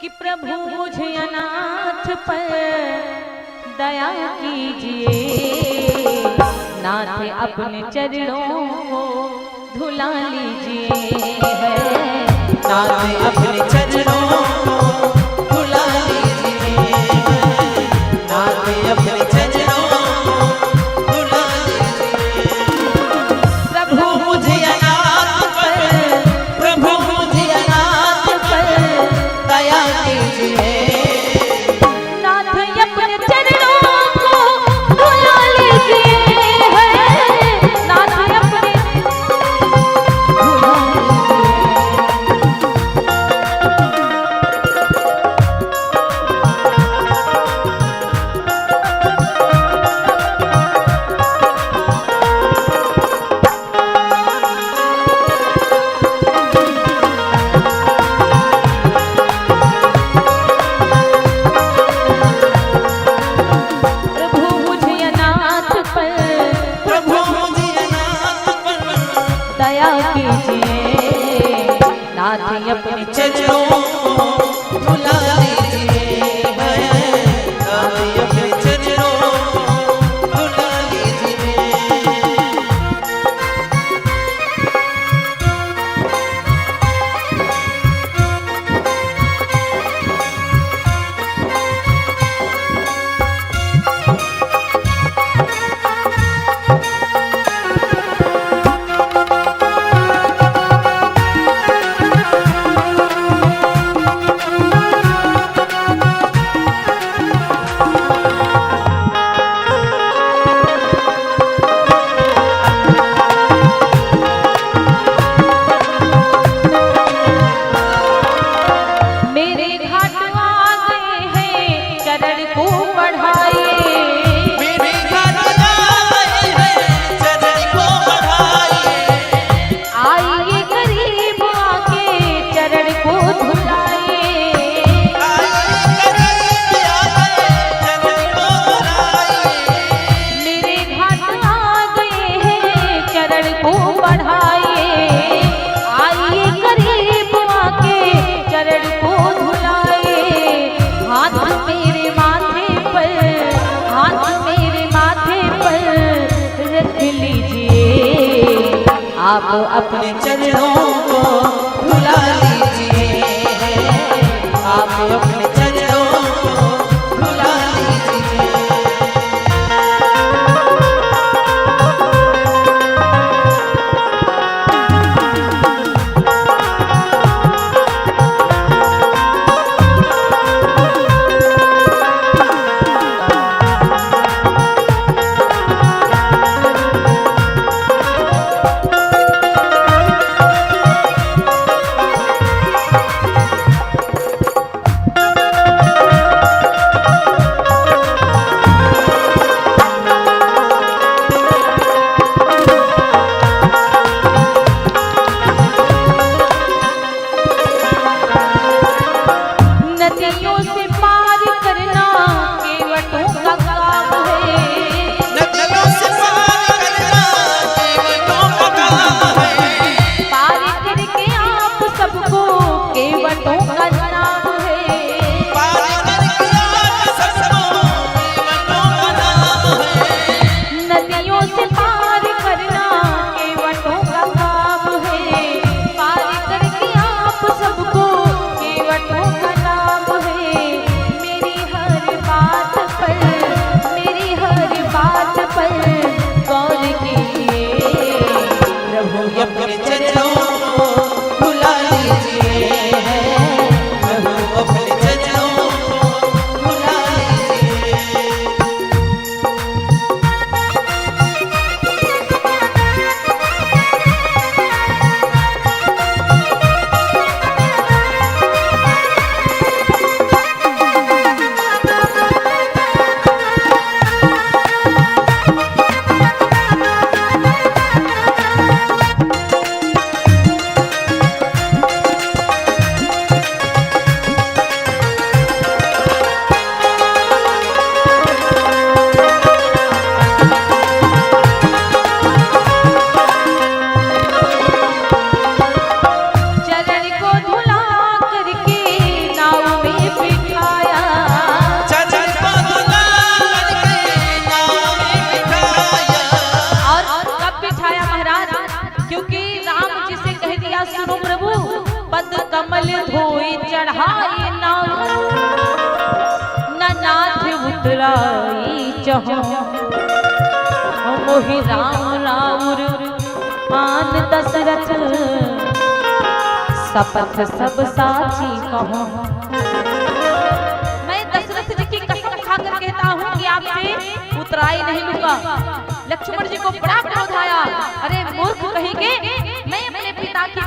कि प्रभु मुझे अनाथ पर दया कीजिए, नाथ अपने चरणों को धुला लीजिए, नाथ अपने चरणों को धुला लीजिए, नाथ अपने चरणों को धुला लीजिए। प्रभु मुझे अनाथ पर, प्रभु मुझे अनाथ पर दया कीजिए, नाथ अपने चरणों को धुला लीजिए, नाथ अपने अपने चरणों को धुला लीजिए, नाथ अपने चरणों को धुला लीजिए। आप अपने चरणों को धुला लीजिए, आप अपने चरणों को धुला लीजिए। चढ़ाई नाव न नाथ उतराई चहो मोहि राम राउर आन दशरथ शपथ सब साची कहो। मैं दशरथ जी की कसम खाकर कहता हूँ कि आपसे उतराई नहीं लूंगा। लक्ष्मण जी को बड़ा क्रोध आया, अरे मूर्ख कहेंगे, मैं अपने पिता की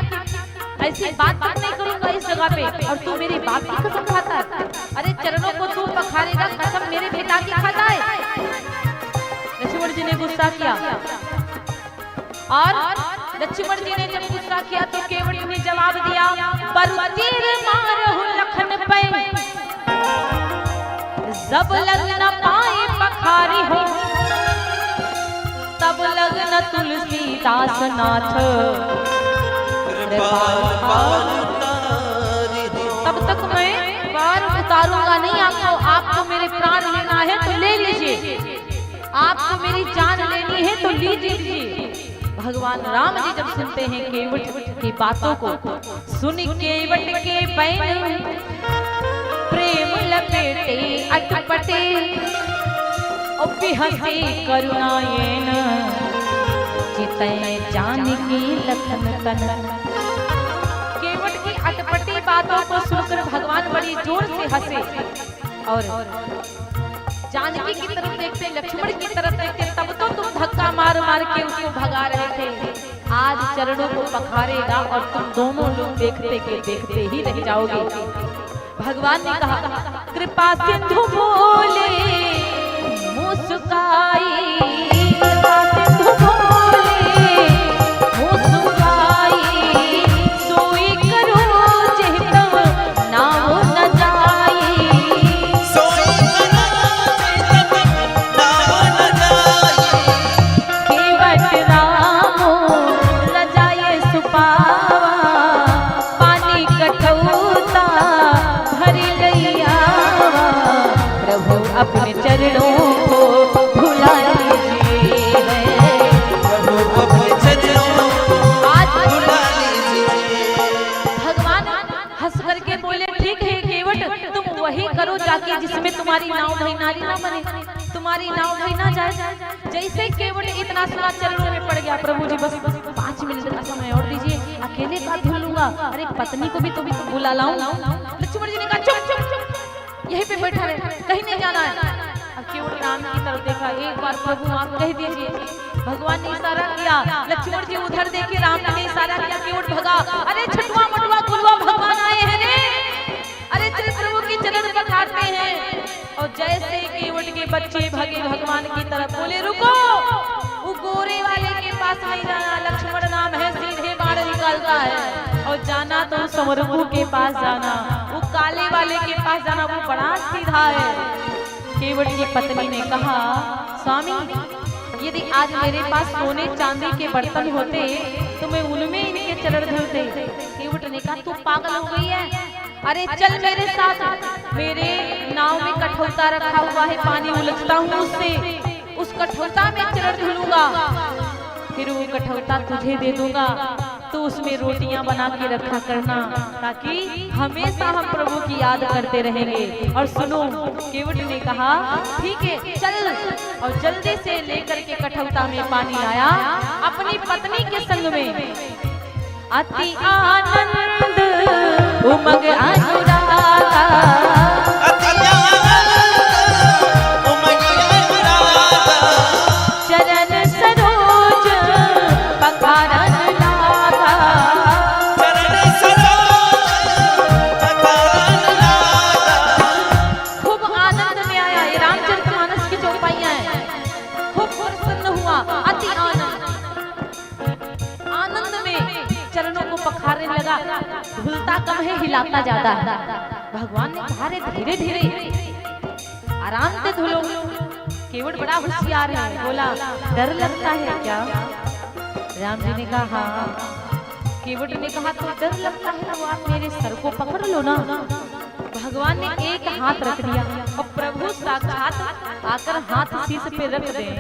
ऐसी बात नहीं करूंगा इस जगह पे, और तू मेरी बात की कसम खाता है। अरे चरणों को तू पखारेगा, कसम मेरे पिता की खाता है। लक्ष्मण जी ने गुस्सा किया, और लक्ष्मण जी ने जब गुस्सा किया तो केवट ने जवाब दिया, पर तीर मारहु लखन पे जब लग न पाए पखारी हो, तब लग न तुलसीदास नाथ तब तक मैं बार उतारूंगा नहीं आपको। आपको मेरे प्राण लेना है तो ले लीजिए, आपको मेरी जान लेनी है तो लीजिए। भगवान राम जी जब सुनते हैं केवट की बातों को, सुन केवट के बैन प्रेम लपेटे अटपटे और बिहसी करुणायन चितय जानकी लखन तन। केवट की अटपटी बातों को सुनकर भगवान बड़ी जोर से हंसे और जानकी की तरफ देखते, लक्ष्मण की तरफ देखते, तब तो तुम धक्का मार मार के उसको भगा रहे थे। आज चरणों को पखारेगा और तुम दोनों लोग देखते के देखते ही रह जाओगे। भगवान ने कहा, कृपा सिंधु बोले मुस्काई, कृपा सिंधु बोले मुस्काई, सोई करो चित नाम न जाई, सोई करो चित नाम न जाई। केवट राम न जाए सुपावा, पानी कठौता भरी लैयावा, प्रभु अपने चरणों को भुला लीजिए, प्रभु अपने चरणों को आज भुला लीजिए। भगवान हंस करके बोले, ठीक है केवट, तुम वही करो जाके जिसमें तुम्हारी नाव भाई नारी ना बने, तुम्हारी नाव भाई ना जाए। जैसे केवट इतना सारा चरणों में पड़ गया, प्रभु जी बस 5 मिनट का समय और दीजिए, अकेले का धुल लूंगा, अरे पत्नी को भी तो बुला लाऊं। लक्ष्मण जी ने कहा, चुप चुप चुप, यहीं पे बैठा रहे, कहीं नहीं जाना है। अब केवट राम की तरफ देखा, एक बार प्रभु आप कह दीजिए। भगवान ने इशारा किया, लक्ष्मण जी उधर देखे, राम ने इशारा किया, केवट भगा। अरे छठवा मटवा गुलवा भगवान आए हैं रे, अरे चल प्रभु की चरण पखारते हैं। और जैसे केवट के बच्चे भगे भगवान की तरफ, बोले रुको, वो गोरे वाले के पास नहीं जाना, लक्ष्मण नाम है, सीधे बाण निकालता है, और जाना तो समरभू के पास जाना, वो काले वाले के पास जाना, वो बड़ा सीधा है। केवट की पत्नी ने कहा, स्वामी यदि आज मेरे पास सोने चांदी के बर्तन होते तो मैं उनमें इनके चरण धोते। केवट ने कहा, तू पागल हो गई है, अरे चल मेरे साथ, मेरे नाव में कठौता रखा हुआ है, पानी उलझता हूँ उससे, उस कठौता में चरण धुलूंगा, फिर वो कठौता तुझे दे दूंगा, तो उसमें रोटियां बना के रखा करना, ताकि हमेशा हम प्रभु की याद करते रहेंगे। और सुनो, केवट ने कहा, ठीक है चल, और जल्दी से लेकर के कठौता में पानी लाया, अपनी पत्नी के संग में अति आनंद उमग अनुरागा, चरण सरोज पखारन लागा, खूब आनंद में आया। ये रामचरितमानस की चौपाइयां हैं, खूब प्रसन्न हुआ, अति आनंद में चरणों को पखारने लगा। धुलता कम है, हिलाता ज्यादा है। भगवान ने कहा, धीरे धीरे आराम से धुलो। केवट बड़ा होशियार है, बोला, डर लगता है क्या? राम जी ने कहा, हाँ। केवट ने कहा, तो डर लगता है तो आप मेरे सर को पकड़ लो ना। भगवान ने एक हाथ रख दिया, और प्रभु साक्षात आकर हाथ शीश पे रख दें,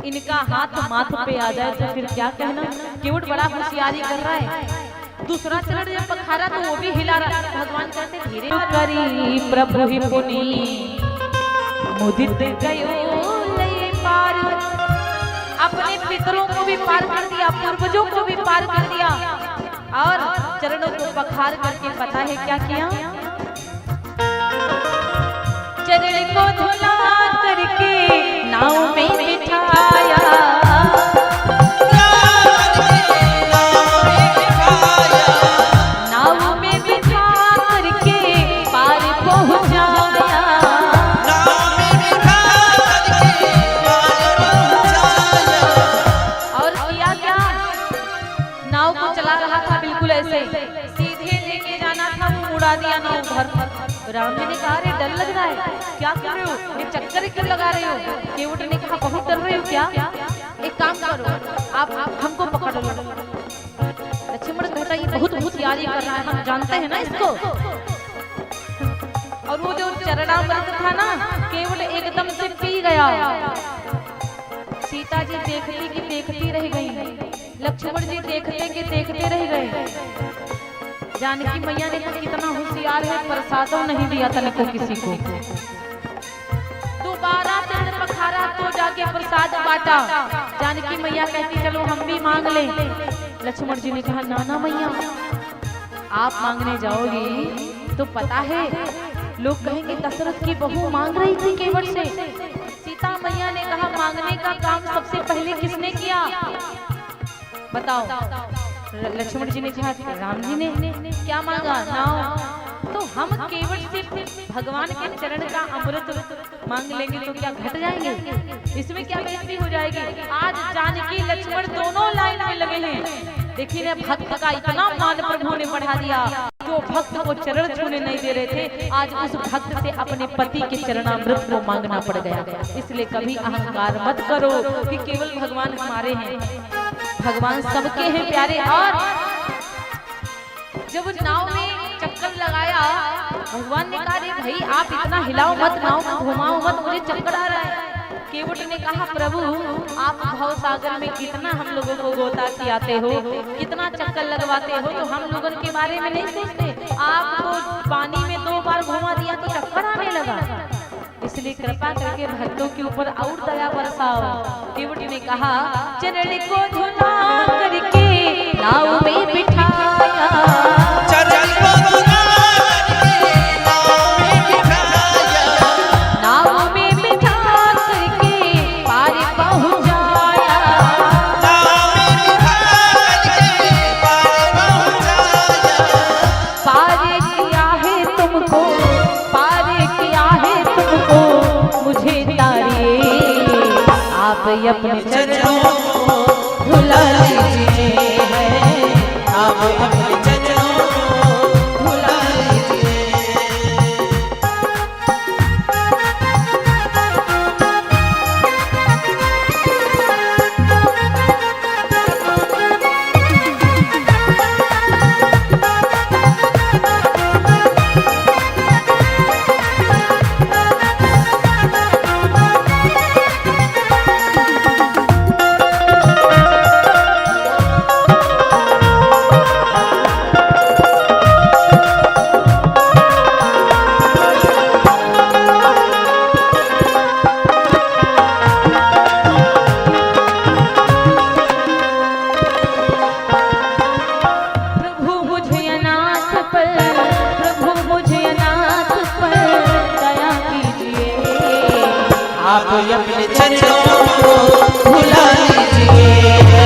इनका हाथ माथ पे आ जाए तो फिर क्या कहना। केवट बड़ा होशियारी कर रहा है। दूसरा चरण जब पखारा तो वो भी हिला रहा, भगवान करी प्रभु ही पुनि मुदित गयो लय पार। अपने पितरों को भी पार कर दिया, पूर्वजों को भी पार कर दिया और चरणों को पखार करके पता है क्या किया? चरण को धुला करके नाव में बिठाया, नाव में बिठा करके पार पहुंचाया। और किया क्या? नाव को चला रहा था बिल्कुल ऐसे, सीधे लेके जाना था, वो उड़ा दिया नाव घर। राम जी ने कहा अरे डर लग रहा है, क्या कर रहे हो, ये चक्कर क्यों लगा रहे हो? केवट ने कहा बहुत डर रहे हो क्या? एक काम करो, आप हमको पकड़ लो। लक्ष्मण कहता ये बहुत होशियारी कर रहा है, हम जानते हैं ना इसको। और वो जो चरणामृत था ना, केवट एकदम से पी गया। सीता जी देखती कि देखती रह गई, लक्ष्मण जी देखते कि देखते रह गए। जानकी मैया ने कहा कितना होशियार है, प्रसादों नहीं दिया तनिको किसी को। दोबारा चरण पखारा तो जाके प्रसाद बांटा। जानकी मैया कहती चलो हम भी मांग लें। लक्ष्मण जी ने कहा नाना मैया आप मांगने जाओगी तो पता है लोग कहेंगे दशरथ की बहू मांग रही थी केवट से। सीता मैया ने कहा मांगने का काम सबसे पहले किसने किया बताओ? लक्ष्मण जी ने कहा राम जी ने। क्या मांगा? नाव। तो हम केवट से भगवान के चरण का अमृत मांग लेंगे तो क्या घट जाएंगे? इसमें क्या बेइज्जती हो जाएगी? आज जानकी लक्ष्मण दोनों लाइन में लगे हैं। देखिए ना भक्त का इतना मान प्रभु ने बढ़ा दिया, जो भक्त को चरण छूने नहीं दे रहे थे आज उस भक्त से अपने पति के चरणामृत को मांगना पड़ गया। इसलिए कभी अहंकार मत करो कि केवल भगवान हमारे हैं, भगवान सबके हैं प्यारे। और जब नाव में चक्कर लगाया भगवान ने कहा रे भाई आप इतना हिलाओ मत, नाव को घुमाओ मत, मुझे चक्कर आ रहा है। केवट ने कहा प्रभु आप भव सागर में कितना हम लोगों को गोता खिलाते हो, कितना चक्कर लगवाते हो, तो हम लोगों के बारे में नहीं सोचते। आपको पानी में 2 बार घुमा दिया तो चक्कर आने लगा। इसलिए कृपा करके भक्तों के ऊपर और दया बरसाओ। केवट ने कहा चरण को धुला करके नाव में बिठाया, चरण को धुला करके नाव में बिठाया, नाव में बिठा करके पार पहुंचाया, नाव में बिठा करके पार पहुंचाया। पार किया है तुमको, पार किया है तुमको, मुझे तारिए आप अपने चरणों को भुला लीजिए, आप अपने चरणों को भुला लीजिए। आप अपने चरणों को भुला लीजिए।